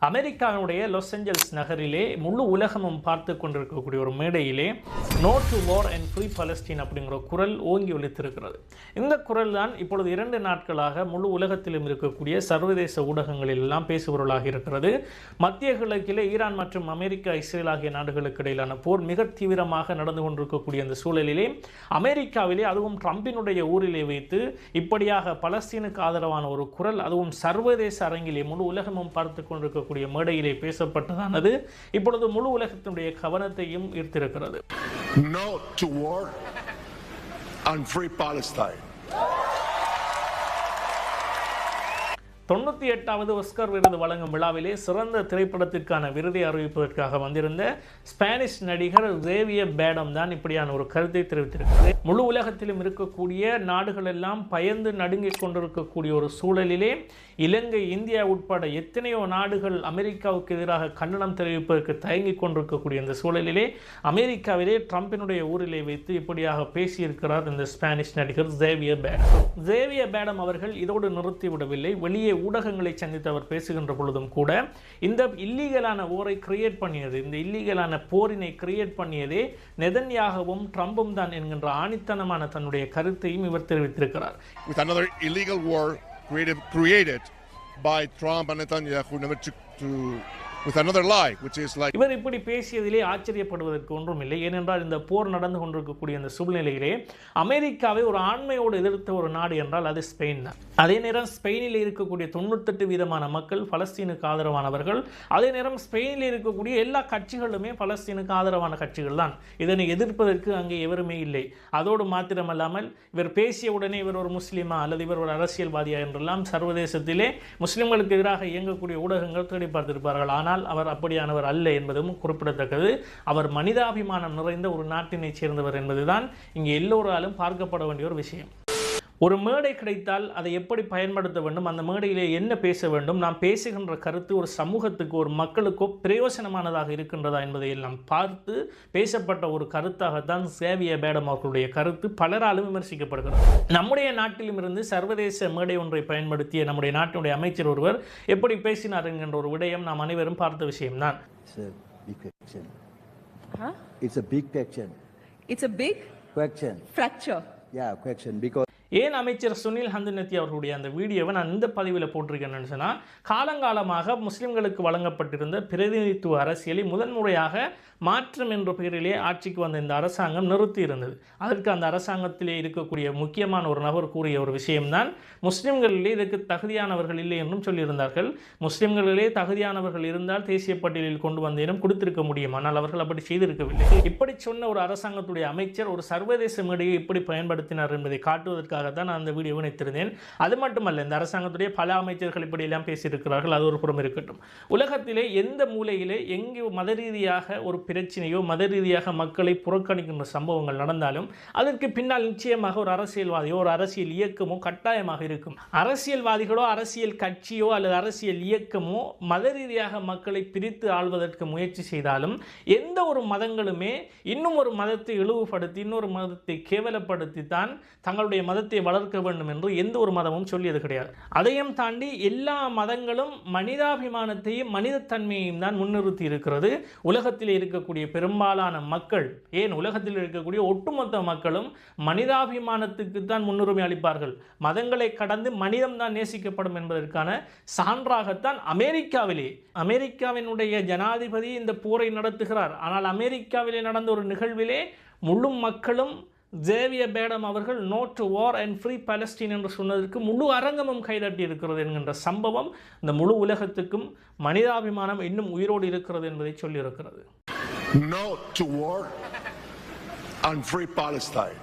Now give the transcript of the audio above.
அமெரிக்காவுடைய Los Angeles நகரிலே முழு உலகமும் பார்த்து கொண்டிருக்கக்கூடிய ஒரு மேடையிலே no to war and free Palestine அப்படிங்கிற குரல் ஓங்கி ஒலித்திருக்கிறது. இந்த குரல் தான் இப்பொழுது 2 நாட்களாக முழு உலகத்திலும் இருக்கக்கூடிய சர்வதேச ஊடகங்களில் எல்லாம் பேசுபொருளாக இருக்கிறது. மத்திய கிழக்கிலே ஈரான் மற்றும் அமெரிக்கா, இஸ்ரேல் ஆகிய நாடுகளுக்கு இடையிலான போர் மிக தீவிரமாக நடந்து கொண்டிருக்கக்கூடிய அந்த சூழலிலே அமெரிக்காவிலே, அதுவும் ட்ரம்பினுடைய ஊரிலே வைத்து இப்படியாக பலஸ்தீனுக்கு ஆதரவான ஒரு குரல், அதுவும் சர்வதேச அரங்கிலே முழு உலகமும் பார்த்து கொண்டிருக்க மேடையிலே பேசப்பட்டதானது இப்பொழுது முழு உலகத்தினுடைய கவனத்தையும் ஈர்த்திருக்கிறது. No to war and free Palestine. 98வது ஆஸ்கர் விருது வழங்கும் விழாவிலே சிறந்த திரைப்படத்திற்கான விருதை அறிவிப்பதற்காக வந்திருந்த ஸ்பானிஷ் நடிகர் ஜேவியர் பேடம் தான் இப்படியான ஒரு கருத்தை தெரிவித்திருக்கிறது. முழு உலகத்திலும் இருக்கக்கூடிய நாடுகள் எல்லாம் பயந்து நடுங்கிக் கொண்டிருக்கக்கூடிய ஒரு சூழலிலே இலங்கை, இந்தியா உட்பட எத்தனையோ நாடுகள் அமெரிக்காவுக்கு எதிராக கண்டனம் தெரிவிப்பதற்கு தயங்கிக் கொண்டிருக்கக்கூடிய இந்த சூழலிலே அமெரிக்காவிலே ட்ரம்பினுடைய ஊரிலே வைத்து இப்படியாக பேசியிருக்கிறார் இந்த ஸ்பானிஷ் நடிகர் ஜேவியர் பேடம். ஜேவியர் பேடம் அவர்கள் இதோடு நிறுத்திவிடவில்லை. வெளியே ஊடகங்களை சந்தித்து அவர் பேசுகின்ற பொழுதும் கூட இந்த இல்லீகலான போரை கிரியேட் பண்ணியது, இந்த இல்லீகலான போரினை கிரியேட் பண்ணியதே நெதன்யாகவும் ட்ரம்பும் தான் என்கின்ற ஆணித்தனமான தன்னுடைய கருத்தையும் இவர் தெரிவித்திருக்கிறார். With another illegal war created by Trump and Netanyahu never to with another lie, which is like இவர் இப்படி பேசியதிலே ஆச்சரியப்படுவதற்கு ஒன்றும் இல்லை. ஏனென்றால் இந்த போர் நடந்து கொண்டிருக்கக்கூடிய அந்த சூழ்நிலையிலே அமெரிக்காவை ஒரு ஆண்மையோடு எதிர்த்த ஒரு நாடு என்றால் அது ஸ்பெயின் தான். அதே நேரம் ஸ்பெயினில் இருக்கக்கூடிய 98% மக்கள் பலஸ்தீனுக்கு ஆதரவானவர்கள். அதே நேரம் ஸ்பெயினில் இருக்கக்கூடிய எல்லா கட்சிகளுமே பலஸ்தீனுக்கு ஆதரவான கட்சிகள் தான். இதனை எதிர்ப்பதற்கு அங்கே எவருமே இல்லை. அதோடு மாத்திரமல்லாமல் இவர் பேசிய உடனே இவர் ஒரு முஸ்லீமா அல்லது இவர் ஒரு அரசியல்வாதியா என்றெல்லாம் சர்வதேசத்திலே முஸ்லிம்களுக்கு எதிராக இயங்கக்கூடிய ஊடகங்கள் தேடி பார்த்திருப்பார்கள். ஆனால் அவர் அப்படியானவர் அல்ல என்பதும் குறிப்பிடத்தக்கது. அவர் மனிதாபிமானம் நிறைந்த ஒரு நாட்டினை சேர்ந்தவர் என்பதுதான் இங்கே எல்லோராலும் பார்க்கப்பட வேண்டிய ஒரு விஷயம். ஒரு மேடை கிடைத்தால் அதை எப்படி பயன்படுத்த வேண்டும், அந்த மேடையிலே என்ன பேச வேண்டும், நாம் பேசுகின்ற கருத்து ஒரு சமூகத்துக்கு, ஒரு மக்களுக்கோ பிரயோசனமானதாக இருக்கின்றதா என்பதை எல்லாம் பார்த்து பேசப்பட்ட ஒரு கருத்தாகத்தான் ஜேவியர் பேடம் அவர்களுடைய கருத்து பலராலும் விமர்சிக்கப்படுகிறது. நம்முடைய நாட்டிலும் இருந்து சர்வதேச மேடை ஒன்றை பயன்படுத்திய நம்முடைய நாட்டினுடைய அமைச்சர் ஒருவர் எப்படி பேசினார் என்கின்ற ஒரு விடயம் நாம் அனைவரும் பார்த்த விஷயம்தான். ஏன் அமைச்சர் சுனில் ஹந்தனத்தி அவர்களுடைய அந்த வீடியோவை நான் இந்த பதிவில் போட்டிருக்கேன்னு சொன்னால், காலங்காலமாக முஸ்லிம்களுக்கு வழங்கப்பட்டிருந்த பிரதிநிதித்துவ அரசியலை முதன்முறையாக மாற்றம் என்ற பெயரிலே ஆட்சிக்கு வந்த இந்த அரசாங்கம் நிறுத்தி இருந்தது. அதற்கு அந்த அரசாங்கத்திலே இருக்கக்கூடிய முக்கியமான ஒரு நபர் கூறிய ஒரு விஷயம்தான், முஸ்லிம்களிலே இதற்கு தகுதியானவர்கள் இல்லை என்றும் சொல்லியிருந்தார்கள். முஸ்லிம்களிலே தகுதியானவர்கள் இருந்தால் தேசிய பட்டியலில் கொண்டு வந்தேனும் கொடுத்திருக்க முடியும், ஆனால் அவர்கள் அப்படி செய்திருக்கவில்லை. இப்படி சொன்ன ஒரு அரசாங்கத்துடைய அமைச்சர் ஒரு சர்வதேச மேடையை எப்படி பயன்படுத்தினார் என்பதை காட்டுவதற்காக தான் நான் அந்த வீடியோவை நினைத்திருந்தேன். அது மட்டுமல்ல, இந்த அரசாங்கத்துடைய பல அமைச்சர்கள் இப்படி எல்லாம் பேசியிருக்கிறார்கள். அது ஒரு புறம் இருக்கட்டும். உலகத்திலே எந்த மூலையிலே எங்கே மத ரீதியாக ஒரு பிரச்சனையோ, மத ரீதியாக மக்களை புறக்கணிக்கின்ற சம்பவங்கள் நடந்தாலும் அதற்கு பின்னால் நிச்சயமாக ஒரு அரசியல்வாதியோ, ஒரு அரசியல் இயக்கமோ கட்டாயமாக இருக்கும். அரசியல்வாதிகளோ, அரசியல் கட்சியோ அல்லது அரசியல் இயக்கமோ மத ரீதியாக மக்களை பிரித்து ஆள்வதற்கு முயற்சி செய்தாலும் எந்த ஒரு மதங்களுமே இன்னும் ஒரு மதத்தை இழிவுபடுத்தி, இன்னொரு மதத்தை கேவலப்படுத்தி தான் தங்களுடைய மதத்தை வளர்க்க வேண்டும் என்று எந்த ஒரு மதமும் சொல்லியது கிடையாது. அதையும் தாண்டி எல்லா மதங்களும் மனிதாபிமானத்தையும் மனிதத்தன்மையையும் தான் முன்னிறுத்தி இருக்கிறது. உலகத்தில் இருக்கக்கூடிய பெரும்பாலான மக்கள், ஏன் உலகத்தில் இருக்கக்கூடிய ஒட்டுமொத்த மக்களும் மனிதாபிமானத்துக்கு தான் முன்னுரிமை அளிப்பார்கள். மதங்களை கடந்து மனிதம் தான் நேசிக்கப்படும் என்பதற்கான சான்றாகத்தான் அமெரிக்காவினுடைய ஜனாதிபதி இந்த போரை நடத்துகிறார். ஆனால் அமெரிக்காவிலே நடந்த ஒரு நிகழ்விலே முழு மக்களும் ஜேவியர் பேடம் அவர்கள் no to war and free Palestine என்று சொன்னதற்கு முழு அரங்கமும் கைதட்டி இருக்கிறது என்கின்ற சம்பவம் இந்த முழு உலகத்துக்கும் மனிதாபிமானம் இன்னும் உயிரோடு இருக்கிறது என்பதை சொல்லியிருக்கிறது. No to war and free Palestine.